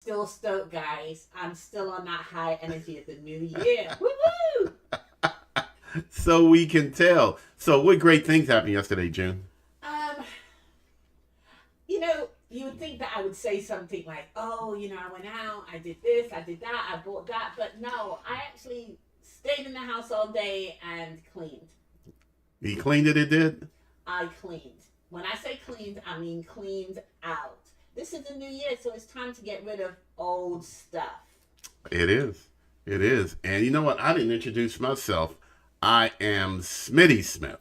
Still stoked, guys. I'm still on that high energy of the new year. Woo woo! So we can tell. So what great things happened yesterday, June? Um, you would think that I would say something like, "Oh, I went out, I did this, I did that, I bought that," but no, I actually stayed in the house all day and cleaned. You cleaned it, it did? I cleaned. When I say cleaned, I mean cleaned out. This is the new year, so it's time to get rid of old stuff. It is. It is. And you know what? I didn't introduce myself. I am Smitty Smith.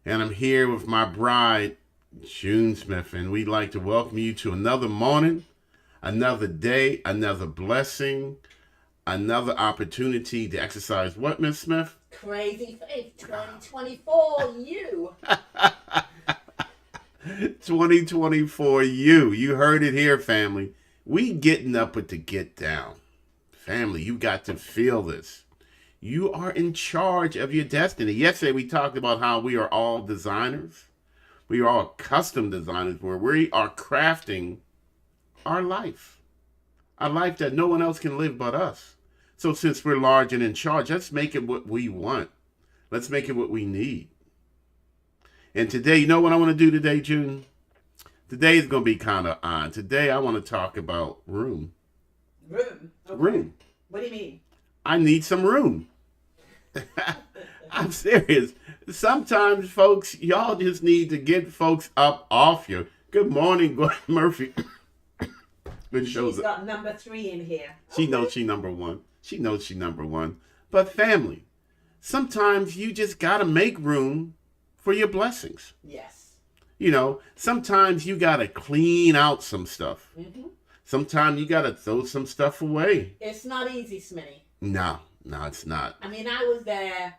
And I'm here with my bride, June Smith. And we'd like to welcome you to another morning, another day, another blessing, another opportunity to exercise what, Miss Smith? Crazy faith 2024, you. 2024 you. You heard it here, family. We getting up with the get down. Family, you got to feel this. You are in charge of your destiny. Yesterday we talked about how we are all designers. We are all custom designers where we are crafting our life. A life that no one else can live but us. So since we're large and in charge, let's make it what we want. Let's make it what we need. And today, you know what I want to do today, June? Today is going to be kind of odd. Today I want to talk about room. Room? Okay. Room. What do you mean? I need some room. I'm serious. Sometimes, folks, y'all just need to get folks up off you. Good morning, Gordon Murphy. Good shows. She's got number 3 in here. She knows she number one. She knows she number one. But family, sometimes you just got to make room for your blessings. Yes. Sometimes you got to clean out some stuff. Mm-hmm. Sometimes you got to throw some stuff away. It's not easy, Smitty. No, it's not. I mean, I was there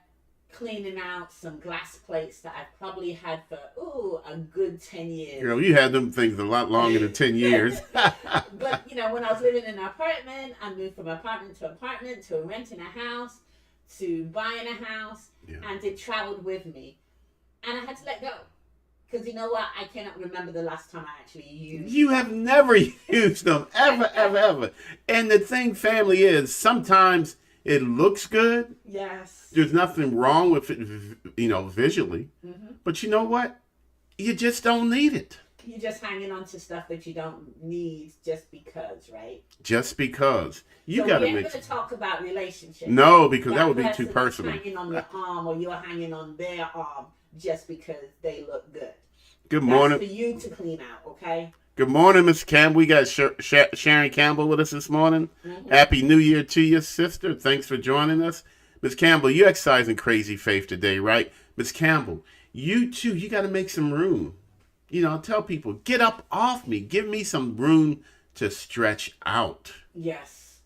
cleaning out some glass plates that I've probably had for, a good 10 years. Girl, you had them things a lot longer than 10 years. But, when I was living in an apartment, I moved from apartment to renting a house to buying a house, and it traveled with me. And I had to let go. Because you know what? I cannot remember the last time I actually used You have never used them. Ever, ever, ever. And the thing, family, is sometimes it looks good. Yes. There's nothing wrong with it, visually. Mm-hmm. But you know what? You just don't need it. You're just hanging on to stuff that you don't need just because, right? Just because. You so got to we're make going to talk about relationships. No, because that would be too person is personal. hanging on your arm or you're hanging on their arm just because they look good. Good morning. That's for you to clean out, okay? Good morning, Miss Campbell. We got Sharon Campbell with us this morning. Mm-hmm. Happy New Year to you, sister. Thanks for joining us. Miss Campbell, you're exercising crazy faith today, right? Miss Campbell, you too, you got to make some room. Tell people, get up off me. Give me some room to stretch out. Yes.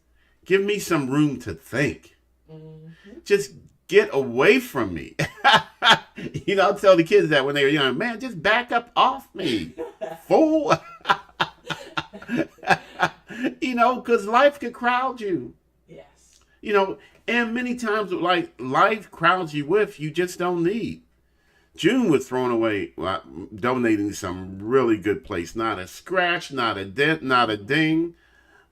Give me some room to think. Mm-hmm. Just get away from me. I tell the kids that when they were young, man, just back up off me, fool. Because life could crowd you. Yes. And many times, like, life crowds you with, you just don't need. June was thrown away, donating some really good place. Not a scratch, not a dent, not a ding.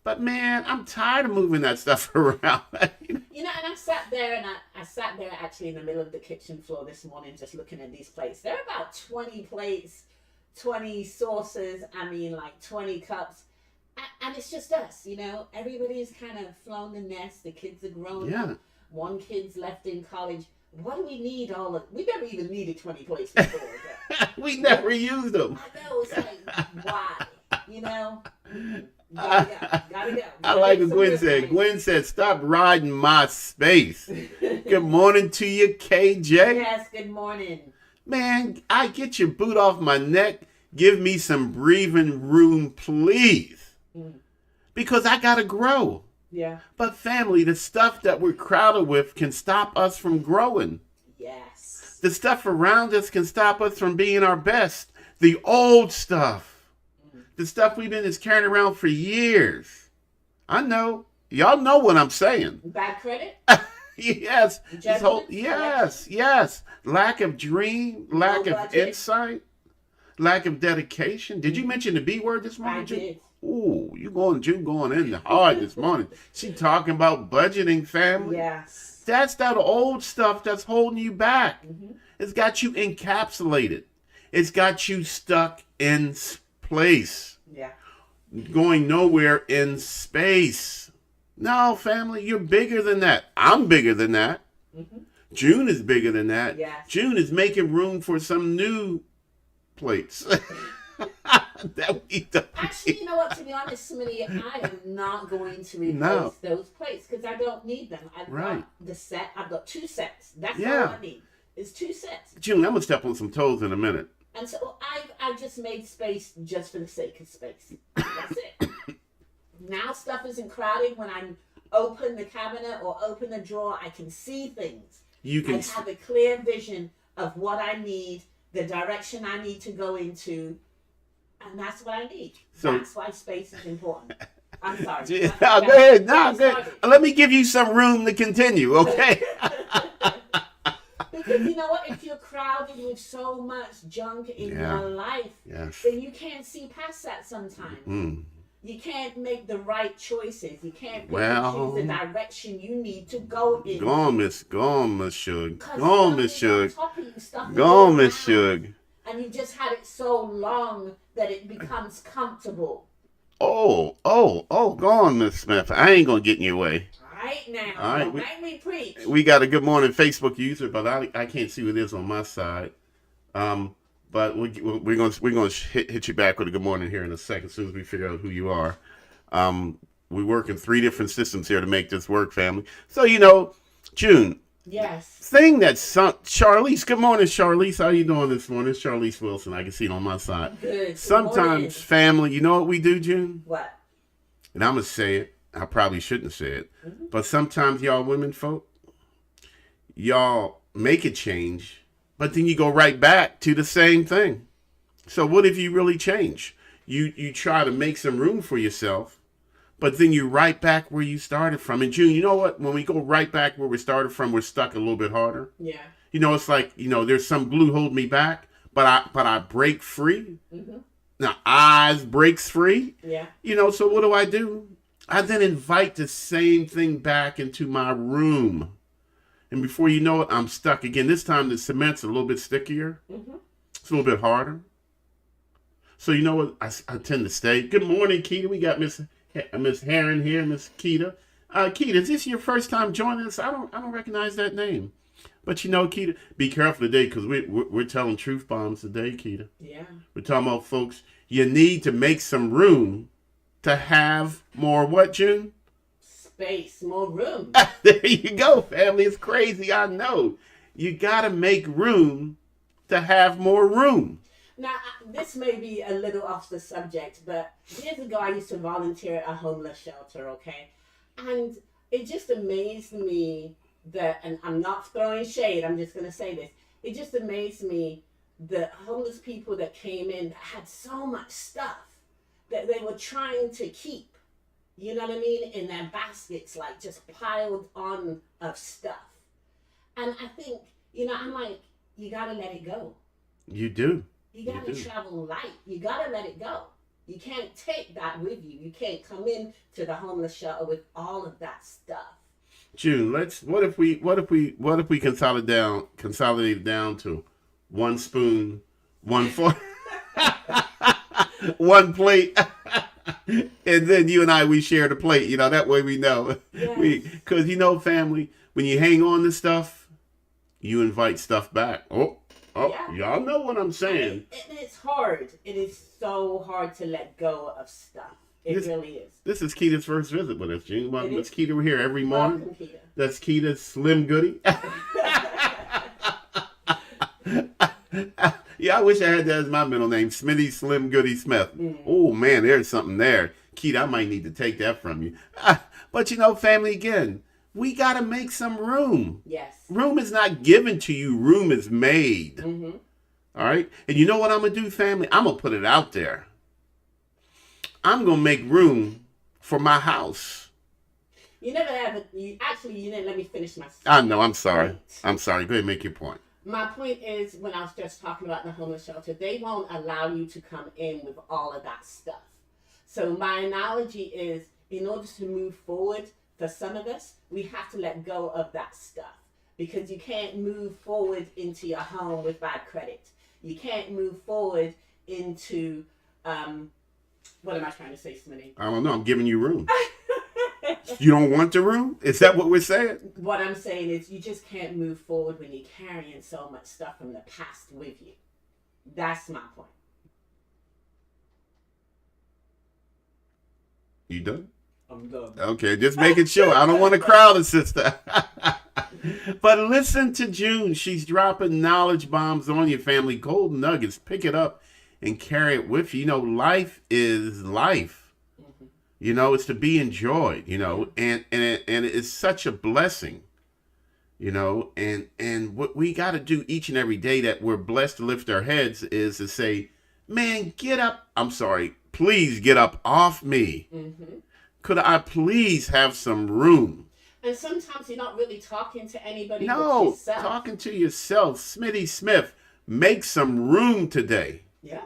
But man, I'm tired of moving that stuff around. And I sat there I sat there actually in the middle of the kitchen floor this morning just looking at these plates. There are about 20 plates, 20 saucers, 20 cups. And it's just us, Everybody's kind of flown the nest. The kids are grown up. One kid's left in college. What do we need all of? We never even needed 20 plates before. We never used them. I know, it's like, why? Gotta go. I like what Gwen said. Gwen said, stop riding my space. Good morning to you, KJ. Yes, good morning. Man, I get your boot off my neck. Give me some breathing room, please. Because I gotta grow. Yeah. But family, the stuff that we're crowded with can stop us from growing. Yes. The stuff around us can stop us from being our best. The old stuff. The stuff we've been carrying around for years. I know. Y'all know what I'm saying. Bad credit? Yes. Judgment? Yes. Lack of dream, lack of insight, lack of dedication. Did you mention the B word this morning? I did. Ooh, June going in hard this morning. She talking about budgeting, family. Yes. That's that old stuff that's holding you back. Mm-hmm. It's got you encapsulated. It's got you stuck in place, Yeah. going nowhere in space. No, family, you're bigger than that. I'm bigger than that. Mm-hmm. June is bigger than that. Yes. June is making room for some new plates. that we don't Actually, you know what? To be honest, Smitty, I am not going to replace No. those plates because I don't need them. I've Right. got the set. I've got 2 sets. That's Yeah. all I need. It's 2 sets. June, I'm gonna step on some toes in a minute. And so I've just made space just for the sake of space. That's it. Now stuff isn't crowded. When I open the cabinet or open the drawer, I can see things. You I can have a clear vision of what I need, the direction I need to go into, and that's what I need. So- That's why space is important. I'm sorry. No, go ahead. No, I'm go ahead. Let me give you some room to continue, okay? Because you know what? If you're crowded with so much junk in Yeah. your life, Yes. then you can't see past that sometimes. Mm. You can't make the right choices. You can't pick Well- and choose the direction you need to go in. Go on, Miss Suge. 'Cause Go on, stuff Miss is on Suge. top of you, stuff is Go all on, Miss around. Suge. And you just had it so long that it becomes comfortable. Oh, go on, Miss Smith. I ain't gonna get in your way. Right now. All right, Don't we- make me preach. We got a good morning Facebook user, but I can't see what it is on my side. But we're gonna hit you back with a good morning here in a second, as soon as we figure out who you are. We work in 3 different systems here to make this work, family. So June, Yes. thing that Charlize. Good morning, Charlize. How you doing this morning? It's Charlize Wilson. I can see it on my side. Good. Good Sometimes, morning. family, you know what we do, June? What? And I'm gonna say it. I probably shouldn't say it, Mm-hmm. but sometimes y'all women folk, y'all make a change, but then you go right back to the same thing. So what if you really change? You try to make some room for yourself, but then you're right back where you started from. And June, you know what? When we go right back where we started from, we're stuck a little bit harder. Yeah. It's like, there's some glue holding me back, but I break free. Mm-hmm. Now, eyes breaks free. Yeah. So what do? I then invite the same thing back into my room. And before you know it, I'm stuck again. This time the cement's a little bit stickier. Mm-hmm. It's a little bit harder. So you know what? I tend to stay. Good morning, Keita. We got Miss Heron here, Miss Keita. Keita, is this your first time joining us? I don't recognize that name. But Keita, be careful today because we're telling truth bombs today, Keita. Yeah. We're talking about, folks, you need to make some room to have more what, June? Space, more room. There you go, family. It's crazy, I know. You got to make room to have more room. Now, this may be a little off the subject, but years ago I used to volunteer at a homeless shelter, okay? And it just amazed me that, and I'm not throwing shade, I'm just going to say this. It just amazed me the homeless people that came in that had so much stuff that they were trying to keep, you know what I mean, in their baskets, like just piled on of stuff. And I think, I'm like, you got to let it go. You do. You got to do. travel light. You got to let it go. You can't take that with you. You can't come in to the homeless shelter with all of that stuff. June, what if we consolidate down to 1 spoon, 1 fork, 1 plate, and then you and I, we share the plate. That way we know. Yes. Because family, when you hang on to stuff, you invite stuff back. Oh, Yeah. Y'all know what I'm saying. And it's hard. It is so hard to let go of stuff. It really is. This is Keita's first visit with us, June. Welcome, It Miss is. Keita. We're here every morning. Welcome, Keita. That's Keita Slim Goody. Yeah, I wish I had that as my middle name, Smitty Slim Goody Smith. Oh, man, there's something there. Keita, I might need to take that from you. But, family, again, we got to make some room. Yes. Room is not given to you. Room is made. Mm-hmm. All right? And you know what I'm going to do, family? I'm going to put it out there. I'm going to make room for my house. You never have you didn't let me finish my I know. I'm sorry. point. I'm sorry. Go ahead and make your point. My point is, when I was just talking about the homeless shelter, they won't allow you to come in with all of that stuff. So my analogy is, in order to move forward, for some of us, we have to let go of that stuff, because you can't move forward into your home with bad credit. You can't move forward into what am I trying to say, Smitty? I don't know. I'm giving you room. You don't want the room? Is that what we're saying? What I'm saying is, you just can't move forward when you're carrying so much stuff from the past with you. That's my point. You done? I'm done. Okay, just making sure. I don't want to crowd a sister. But listen to June. She's dropping knowledge bombs on your family. Gold nuggets. Pick it up and carry it with you. You know, life is life. Mm-hmm. You know, it's to be enjoyed, you know, and it's such a blessing, you know, and what we got to do each and every day that we're blessed to lift our heads is to say, man, get up. I'm sorry. Please get up off me. Mm-hmm. Could I please have some room? And sometimes you're not really talking to anybody but No, yourself. talking to yourself. Smitty Smith, make some room today. Yeah.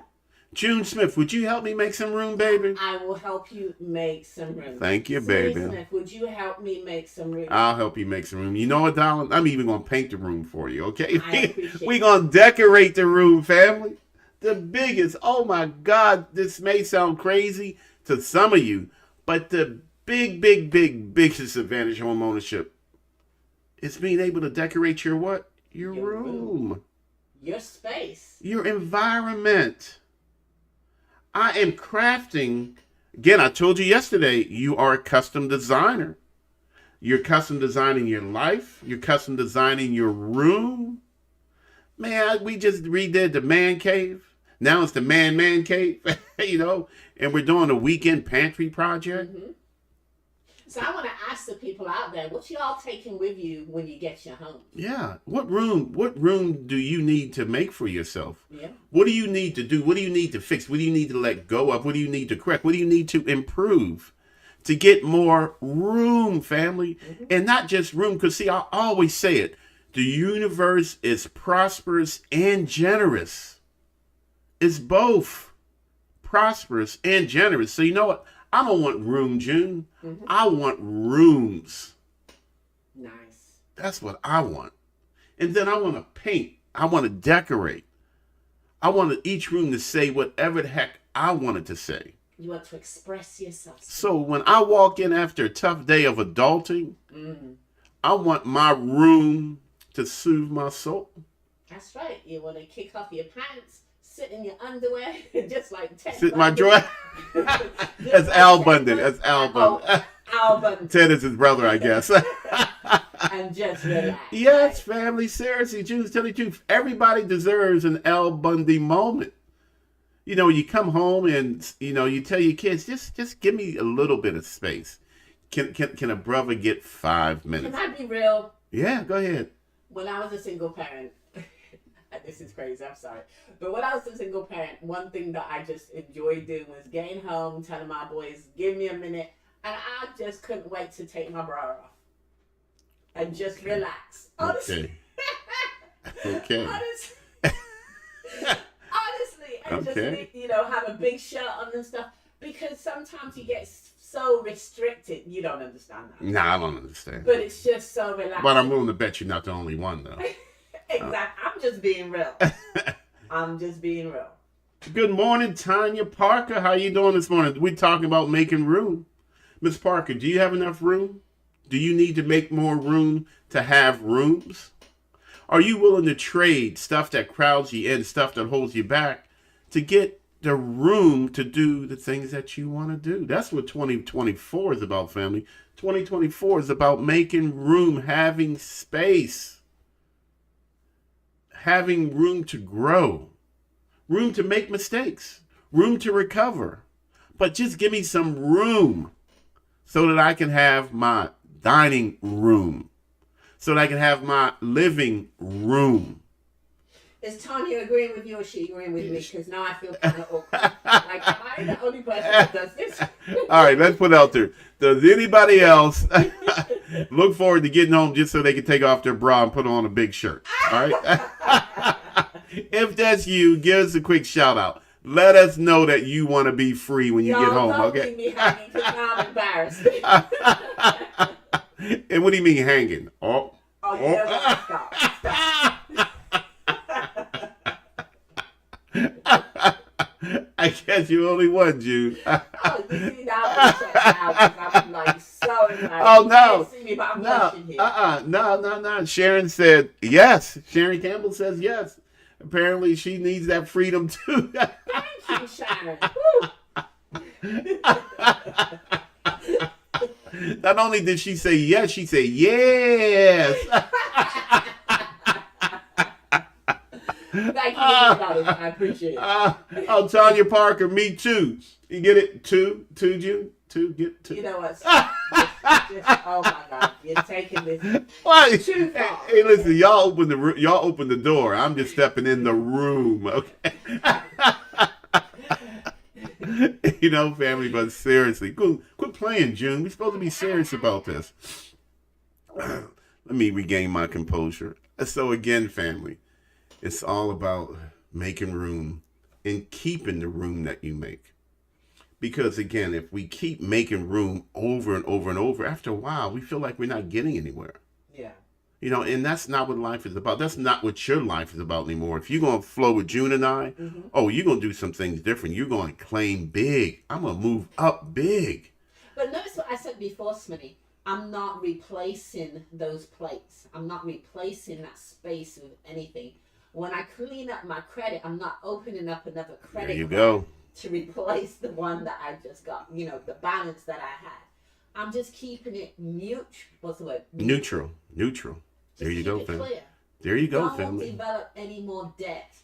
June Smith, would you help me make some room, baby? I will help you make some room. Thank you, Smitty baby. Smith, would you help me make some room? I'll help you make some room. You know what, darling? I'm even going to paint the room for you, okay? I appreciate We're going to decorate the room, family. The biggest, oh my God, this may sound crazy to some of you, but the biggest advantage of home ownership is being able to decorate your what? Your room. Your space. Your environment. I am crafting. Again, I told you yesterday, you are a custom designer. You're custom designing your life. You're custom designing your room. Man, we just redid the man cave. Now it's the man cave, you know, and we're doing a weekend pantry project. Mm-hmm. So I want to ask the people out there, what y'all taking with you when you get your home? Yeah. What room do you need to make for yourself? Yeah. What do you need to do? What do you need to fix? What do you need to let go of? What do you need to correct? What do you need to improve to get more room, family? Mm-hmm. And not just room, because see, I always say it. The universe is prosperous and generous. It's both prosperous and generous. So you know what? I don't want room, June. Mm-hmm. I want rooms. Nice. That's what I want. And then I want to paint. I want to decorate. I want each room to say whatever the heck I want it to say. You want to express yourself. So when I walk in after a tough day of adulting, I want my room to soothe my soul. That's right. You want to kick off your pants, sit in your underwear, just like Ted. Sit my drawer. That's Al Bundy. That's Al Bundy. Oh, Al Bundy. Ted is his brother, I guess. And just relax. Yes, family. Seriously, June's telling the truth. Everybody deserves an Al Bundy moment. You know, you come home and, you know, you tell your kids, just give me a little bit of space. Can a brother get 5 minutes? Can I be real? Yeah, go ahead. When I was a single parent, this is crazy, I'm sorry. But when I was a single parent, one thing that I just enjoyed doing was getting home, telling my boys, give me a minute. And I just couldn't wait to take my bra off. And just relax. Honestly. Okay. Honestly. And just, you know, have a big shirt on and stuff. Because sometimes you get so restricted. You don't understand that. Nah, I don't understand. But it's just so relaxed. But I'm willing to bet you're not the only one, though. Exactly. I'm just being real. I'm just being real. Good morning, Tanya Parker. How you doing this morning? We're talking about making room. Miss Parker, do you have enough room? Do you need to make more room to have rooms? Are you willing to trade stuff that crowds you in, stuff that holds you back, to get the room to do the things that you want to do? That's what 2024 is about, family. 2024 is about making room, having space, having room to grow, room to make mistakes, room to recover. But just give me some room so that I can have my dining room, so that I can have my living room. Is Tanya agreeing with you or she agreeing with me? Because now I feel kind of awkward. Like, am I the only person that does this? All right, let's put it out there. Does anybody else look forward to getting home just so they can take off their bra and put on a big shirt? All right? If that's you, give us a quick shout out. let us know that you want to be free when you get home, don't okay? leave me hanging 'cause now I'm embarrassed. And what do you mean hanging? Oh, you know what? Stop. I guess you only one, June. Oh, you see now I'm checked out 'cause I'm like so embarrassed. Oh, You no. can't see me, but I'm No, blushing here. no. Sharon said yes. Sharon Campbell says yes. Apparently, she needs that freedom too. Thank you, Sharon. Not only did she say yes, she said yes. Thank you, I appreciate it. Oh, Tanya Parker, me too. You get it? Two, June? Two, get two. You know what? Oh my God, you're taking this What? too far. Hey, listen, y'all open the door. I'm just stepping in the room, okay? You know, family, but seriously, quit playing, June. We're supposed to be serious about this. Let me regain my composure. So again, family, it's all about making room and keeping the room that you make. Because again, if we keep making room over and over and over, after a while, we feel like we're not getting anywhere. Yeah. You know, and that's not what life is about. That's not what your life is about anymore. If you're going to flow with June and I, you're going to do some things different. You're going to claim big. I'm going to move up big. But notice what I said before, Smitty. I'm not replacing those plates. I'm not replacing that space with anything. When I clean up my credit, I'm not opening up another credit There you card go. to replace the one that I just got, the balance that I had. I'm just keeping it what's the word? Neutral. There you go, family. There you go, family. Don't develop any more debt.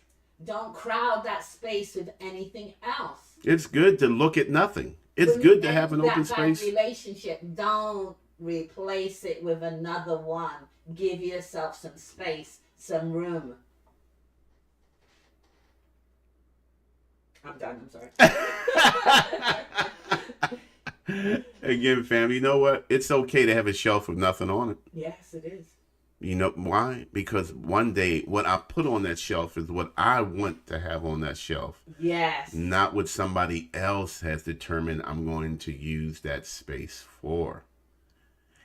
Don't crowd that space with anything else. It's good to look at nothing. It's good to have an open space. Relationship, don't replace it with another one. Give yourself some space, some room. I'm done. I'm sorry. Again, family, you know what? It's okay to have a shelf with nothing on it. Yes, it is. You know why? Because one day what I put on that shelf is what I want to have on that shelf. Yes. Not what somebody else has determined I'm going to use that space for.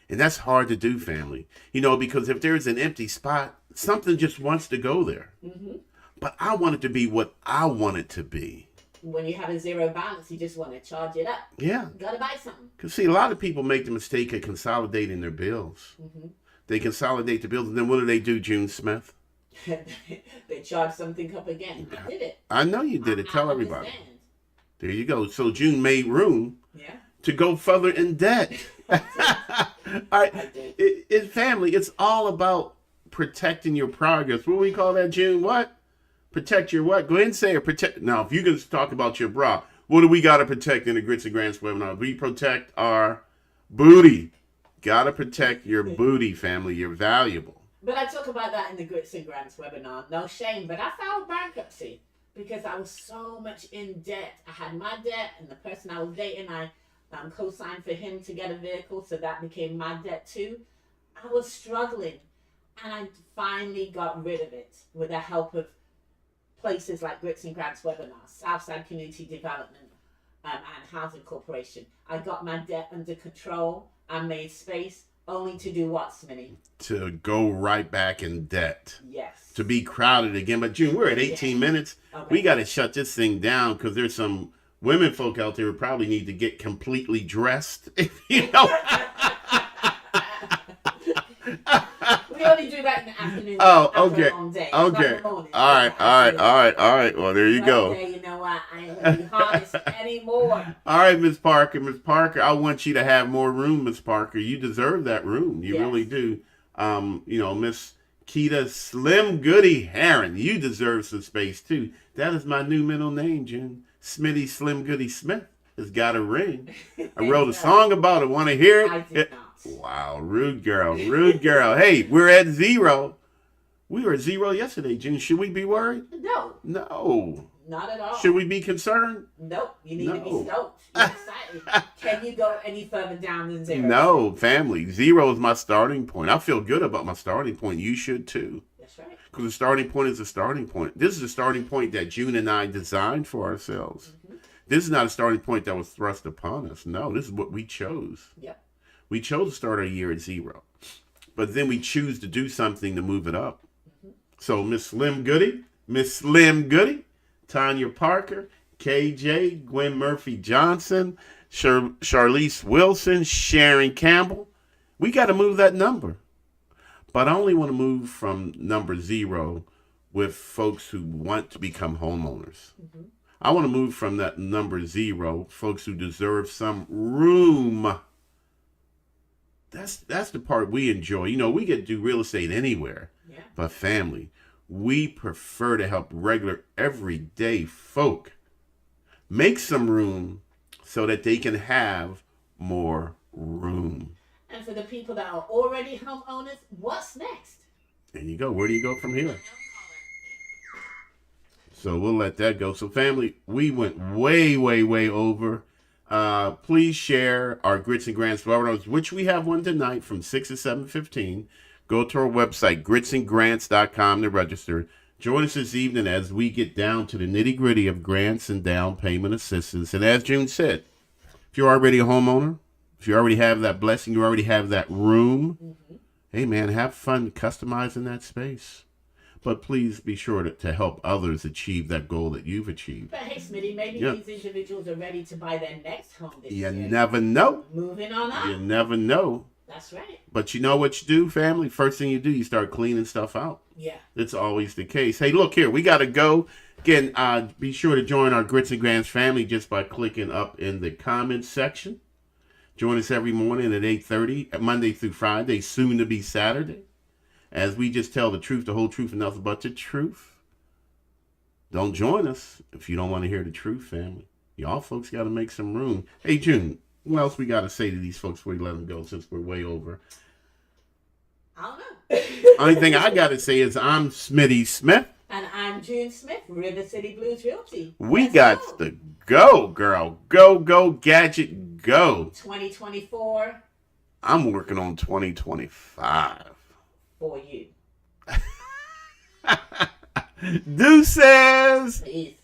And that's hard to do, family. You know, because if there's an empty spot, something just wants to go there. Mm-hmm. But I want it to be what I want it to be. When you have a zero balance, you just want to charge it up. Yeah. You gotta buy something. Because, see, a lot of people make the mistake of consolidating their bills. Mm-hmm. They consolidate the bills, and then what do, June Smith? They charge something up again. I did it. I know you did it. Tell everybody. Understand. There you go. So June made room to go further in debt. All right. Family, it's all about protecting your progress. What do we call that, June? What? Protect your what? Go ahead and say it. Protect. Now, if you can talk about your bra, what do we got to protect in the Grits and Grants webinar? We protect our booty. Got to protect your booty, family. You're valuable. But I talk about that in the Grits and Grants webinar. No shame. But I filed bankruptcy because I was so much in debt. I had my debt, and the person I was dating, I co-signed for him to get a vehicle, so that became my debt too. I was struggling, and I finally got rid of it with the help of places like Grits and Grants webinar, Southside Community Development, and Housing Corporation. I got my debt under control. I made space, only to do what, Smitty? To go right back in debt. Yes. To be crowded again. But June, we're at 18 minutes. Okay. We got to shut this thing down because there's some women folk out there who probably need to get completely dressed. You know. We only do that in the afternoon. Oh, okay. After a long day. Okay. All right. Well, there you go. Okay, you know what? I ain't gonna be honest anymore. All right, Miss Parker. Miss Parker, I want you to have more room, Miss Parker. You deserve that room. You really do. Miss Keita Slim Goody Heron, you deserve some space too. That is my new middle name, June. Smitty Slim Goody Smith has got a ring. I wrote a song about it. Want to hear it? I did not. Wow, rude girl. Hey, we're at 0. We were at 0 yesterday, June. Should we be worried? No. Not at all. Should we be concerned? Nope. You need to be stoked. You're excited. Can you go any further down than 0? No, family. 0 is my starting point. I feel good about my starting point. You should too. That's right. Because the starting point is a starting point. This is a starting point that June and I designed for ourselves. This is not a starting point that was thrust upon us. No, this is what we chose. Yep. We chose to start our year at 0. But then we choose to do something to move it up. So Miss Slim Goody, Tanya Parker, KJ, Gwen Murphy Johnson, Charlize Wilson, Sharon Campbell. We got to move that number. But I only want to move from number 0 with folks who want to become homeowners. I want to move from that number 0, folks who deserve some room. That's the part we enjoy. You know, we get to do real estate anywhere. Yeah. But family, we prefer to help regular, everyday folk make some room so that they can have more room. And for the people that are already homeowners, what's next? There you go. Where do you go from here? So we'll let that go. So family, we went way, way, way over. Please share our Grits and Grants webinars, which we have one tonight from 6 to 7:15. Go to our website, gritsandgrants.com to register. Join us this evening as we get down to the nitty-gritty of grants and down payment assistance. And as June said, if you're already a homeowner, if you already have that blessing, you already have that room, hey man, have fun customizing that space. But please be sure to help others achieve that goal that you've achieved. But hey, Smitty, maybe these individuals are ready to buy their next home this year. You never know. Moving on up. You never know. That's right. But you know what you do, family? First thing you do, you start cleaning stuff out. Yeah. It's always the case. Hey, look here. We got to go. Again, be sure to join our Grits and Grants family just by clicking up in the comments section. Join us every morning at 8:30, Monday through Friday, soon to be Saturday, as we just tell the truth, the whole truth, and nothing but the truth. Don't join us if you don't want to hear the truth, family. Y'all folks got to make some room. Hey, June, what else we got to say to these folks before we let them go, since we're way over? I don't know. Only thing I got to say is I'm Smitty Smith. And I'm June Smith, River City Blues Realty. We Let's got to go, girl. Go, go, gadget, go. 2024 I'm working on 2025. for you. Deuces. Peace.